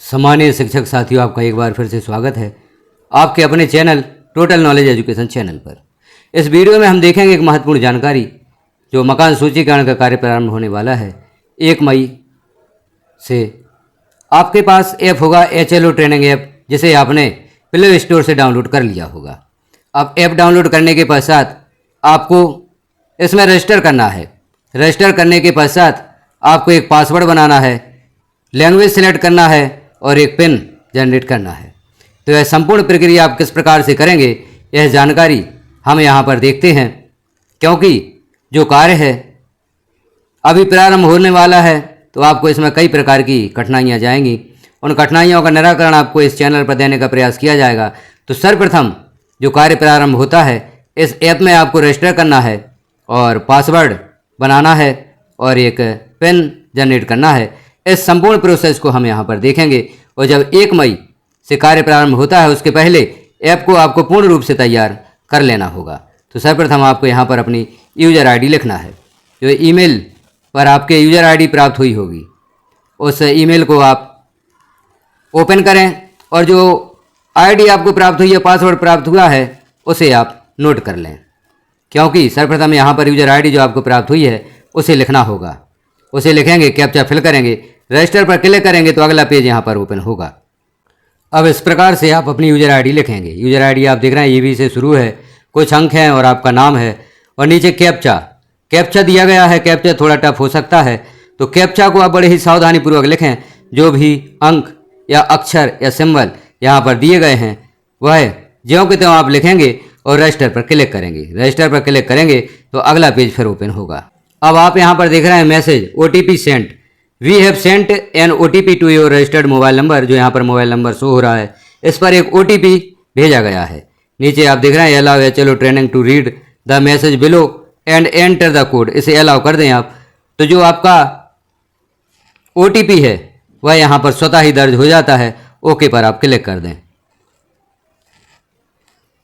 सम्मानीय शिक्षक साथियों, आपका एक बार फिर से स्वागत है आपके अपने channel total knowledge education channel पर। इस वीडियो में हम देखेंगे एक महत्वपूर्ण जानकारी जो मकान सूचीकरण का कार्य प्रारंभ होने वाला है 1 मई से। आपके पास ऐप होगा HLO ट्रेनिंग ऐप, जिसे आपने प्ले स्टोर से डाउनलोड कर लिया होगा। अब ऐप डाउनलोड करने के पश्चात आपको इसमें रजिस्टर करना है। रजिस्टर करने के पश्चात आपको एक पासवर्ड बनाना है, लैंग्वेज सेलेक्ट करना है और एक पिन जनरेट करना है। तो यह संपूर्ण प्रक्रिया आप किस प्रकार से करेंगे, यह जानकारी हम यहाँ पर देखते हैं। क्योंकि जो कार्य है अभी प्रारंभ होने वाला है, तो आपको इसमें कई प्रकार की कठिनाइयाँ जाएंगी। उन कठिनाइयों का निराकरण आपको इस चैनल पर देने का प्रयास किया जाएगा। तो सर्वप्रथम जो कार्य प्रारंभ होता है, इस ऐप में आपको रजिस्टर करना है और पासवर्ड बनाना है और एक पिन जनरेट करना है। इस संपूर्ण प्रोसेस को हम यहाँ पर देखेंगे। और जब 1 मई से कार्य प्रारंभ होता है, उसके पहले ऐप को आपको पूर्ण रूप से तैयार कर लेना होगा। तो सर्वप्रथम आपको यहाँ पर अपनी यूज़र आईडी लिखना है। जो ईमेल पर आपके यूज़र आईडी प्राप्त हुई होगी, उस ईमेल को आप ओपन करें और जो आईडी आपको प्राप्त हुई है, पासवर्ड प्राप्त हुआ है, उसे आप नोट कर लें। क्योंकि सर्वप्रथम यहाँ पर यूज़र आईडी जो आपको प्राप्त हुई है उसे लिखना होगा। उसे लिखेंगे, कैप्चा फिल करेंगे, रजिस्टर पर क्लिक करेंगे तो अगला पेज यहाँ पर ओपन होगा। अब इस प्रकार से आप अपनी यूज़र आईडी लिखेंगे। यूज़र आईडी आप देख रहे हैं EV से शुरू है, कुछ अंक हैं और आपका नाम है और नीचे कैप्चा दिया गया है। कैप्चा थोड़ा टफ हो सकता है, तो कैप्चा को आप बड़े ही सावधानीपूर्वक लिखें। जो भी अंक या अक्षर या सिंबल यहाँ पर दिए गए हैं वह ज्यों के त्यों आप लिखेंगे और रजिस्टर पर क्लिक करेंगे। रजिस्टर पर क्लिक करेंगे तो अगला पेज फिर ओपन होगा। अब आप यहाँ पर देख रहे हैं message OTP sent, we have sent an OTP to your registered mobile number. जो यहाँ पर मोबाइल नंबर शो हो रहा है, इस पर एक OTP भेजा गया है। नीचे आप देख रहे हैं allow HLO training to read the message below and enter the code. इसे अलाउ कर दें आप, तो जो आपका OTP है वह यहाँ पर स्वतः ही दर्ज हो जाता है। ओके पर आप क्लिक कर दें।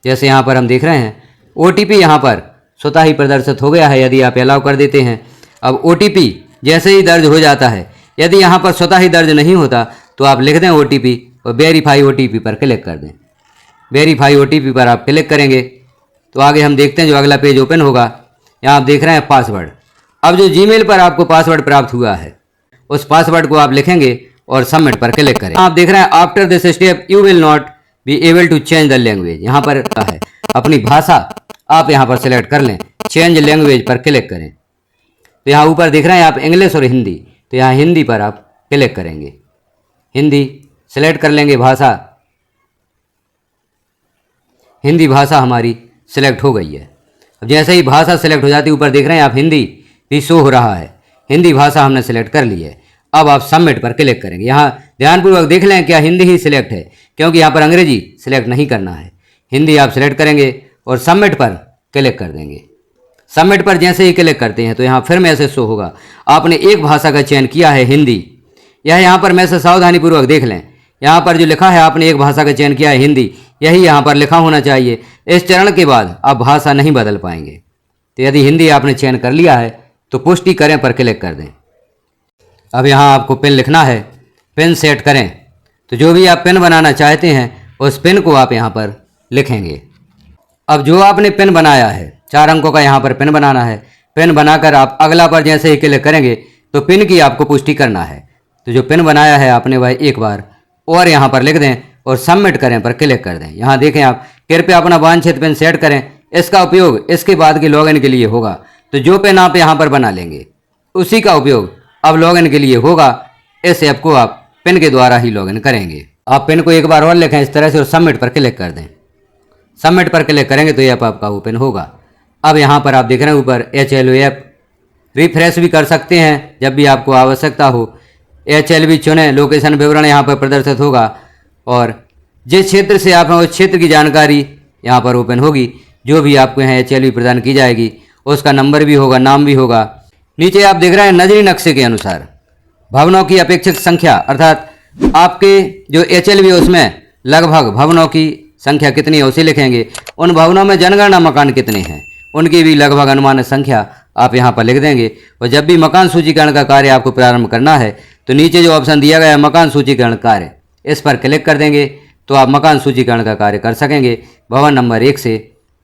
जैसे यहाँ पर हम देख रहे हैं OTP यहाँ पर स्वतः ही प्रदर्शित हो गया है, यदि आप अलाउ कर देते हैं। अब OTP जैसे ही दर्ज हो जाता है, यदि यहाँ पर स्वतः ही दर्ज नहीं होता तो आप लिख दें OTP और वेरीफाई OTP पर क्लिक कर दें। वेरीफाई OTP पर आप क्लिक करेंगे तो आगे हम देखते हैं जो अगला पेज ओपन होगा। यहाँ आप देख रहे हैं पासवर्ड। अब जो जीमेल पर आपको पासवर्ड प्राप्त हुआ है, उस पासवर्ड को आप लिखेंगे और सबमिट पर क्लिक करें। आप देख रहे हैं after this step you will not be able to change the language. यहाँ पर है अपनी भाषा आप यहाँ पर सिलेक्ट कर लें, चेंज लैंग्वेज पर क्लिक करें। तो यहाँ ऊपर दिख रहे हैं आप इंग्लिश और हिंदी, तो यहाँ हिंदी पर आप क्लिक करेंगे। हिंदी सिलेक्ट कर लेंगे भाषा। हिंदी भाषा हमारी सिलेक्ट हो गई है। अब जैसे ही भाषा सिलेक्ट हो जाती है, ऊपर देख रहे हैं आप हिंदी भी शो हो रहा है। हिंदी भाषा हमने सिलेक्ट कर ली है। अब आप सबमिट पर क्लिक करेंगे। यहाँ ध्यानपूर्वक देख लें क्या हिंदी ही सिलेक्ट है, क्योंकि यहाँ पर अंग्रेजी सिलेक्ट नहीं करना है। हिंदी आप सिलेक्ट करेंगे और सबमिट पर क्लिक कर देंगे। सबमिट पर जैसे ही क्लिक करते हैं तो यहाँ फिर मैसेज शो होगा, आपने एक भाषा का चयन किया है, हिंदी। यह यहाँ पर मैसेज सावधानीपूर्वक देख लें। यहाँ पर जो लिखा है आपने एक भाषा का चयन किया है, हिंदी, यही यहाँ पर लिखा होना चाहिए। इस चरण के बाद आप भाषा नहीं बदल पाएंगे। तो यदि हिंदी आपने चयन कर लिया है तो पुष्टि करें पर क्लिक कर दें। अब यहाँ आपको पिन लिखना है, पिन सेट करें। तो जो भी आप पिन बनाना चाहते हैं उस पिन को आप यहाँ पर लिखेंगे। अब जो आपने पिन बनाया है, 4 अंकों का यहाँ पर पिन बनाना है। पिन बनाकर आप अगला पर जैसे ही क्लिक करेंगे तो पिन की आपको पुष्टि करना है। तो जो पिन बनाया है आपने वह एक बार और यहाँ पर लिख दें और सबमिट करें पर क्लिक कर दें। यहाँ देखें आप, कृपया अपना वांछित पिन सेट करें। इसका उपयोग इसके बाद के लॉगिन के लिए होगा। तो जो पिन आप यहाँ पर बना लेंगे उसी का उपयोग अब लॉगिन के लिए होगा। इस ऐप को आप पिन के द्वारा ही लॉगिन करेंगे। आप पिन को एक बार और लिखें इस तरह से और सबमिट पर क्लिक कर दें। सबमिट पर क्लिक करेंगे तो ये ऐप आपका ओपन होगा। अब यहाँ पर आप देख रहे हैं ऊपर HLO ऐप, रिफ्रेश भी कर सकते हैं जब भी आपको आवश्यकता हो। HLB चुनें, लोकेशन विवरण यहाँ पर प्रदर्शित होगा और जिस क्षेत्र से आप हैं उस क्षेत्र की जानकारी यहाँ पर ओपन होगी। जो भी आपको यहाँ HLB प्रदान की जाएगी उसका नंबर भी होगा, नाम भी होगा। नीचे आप देख रहे हैं नजरी नक्शे के अनुसार भवनों की अपेक्षित संख्या, अर्थात आपके जो HLB है उसमें लगभग भवनों की संख्या कितनी है उसे लिखेंगे। उन भवनों में जनगणना मकान कितने हैं उनकी भी लगभग अनुमानित संख्या आप यहाँ पर लिख देंगे। और जब भी मकान सूचीकरण का कार्य आपको प्रारंभ करना है तो नीचे जो ऑप्शन दिया गया है मकान सूचीकरण कार्य, इस पर क्लिक कर देंगे तो आप मकान सूचीकरण का कार्य कर सकेंगे। भवन नंबर 1 से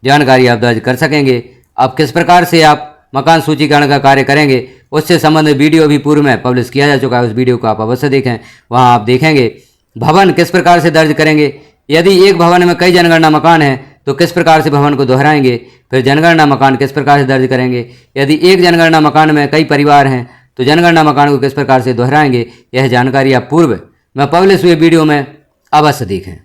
जानकारी आप दर्ज कर सकेंगे। अब किस प्रकार से आप मकान सूचीकरण का कार्य करेंगे उससे संबंधित वीडियो भी पूर्व में पब्लिश किया जा चुका है। उस वीडियो को आप अवश्य देखें। वहां आप देखेंगे भवन किस प्रकार से दर्ज करेंगे। यदि एक भवन में कई जनगणना मकान हैं तो किस प्रकार से भवन को दोहराएंगे। फिर जनगणना मकान किस प्रकार से दर्ज करेंगे। यदि एक जनगणना मकान में कई परिवार हैं तो जनगणना मकान को किस प्रकार से दोहराएंगे। यह जानकारी आप पूर्व में पब्लिश हुए वीडियो में अवश्य देखें,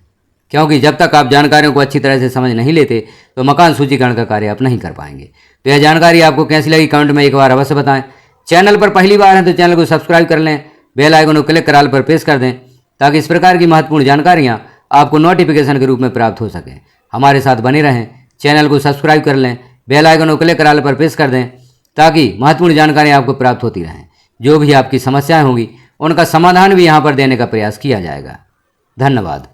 क्योंकि जब तक आप जानकारियों को अच्छी तरह से समझ नहीं लेते तो मकान सूचीकरण का कार्य आप नहीं कर पाएंगे। तो यह जानकारी आपको कैसी लगी कमेंट में एक बार अवश्य बताएं। चैनल पर पहली बार हैं तो चैनल को सब्सक्राइब कर लें, बेल आइकन को क्लिक कर ऑल पर प्रेस कर दें ताकि इस प्रकार की महत्वपूर्ण जानकारियां आपको नोटिफिकेशन के रूप में प्राप्त हो सकें। हमारे साथ बने रहें, चैनल को सब्सक्राइब कर लें, बेल आइकन को क्लिक कर ऑल पर प्रेस कर दें ताकि महत्वपूर्ण जानकारियाँ आपको प्राप्त होती रहें। जो भी आपकी समस्याएं होंगी उनका समाधान भी यहाँ पर देने का प्रयास किया जाएगा। धन्यवाद।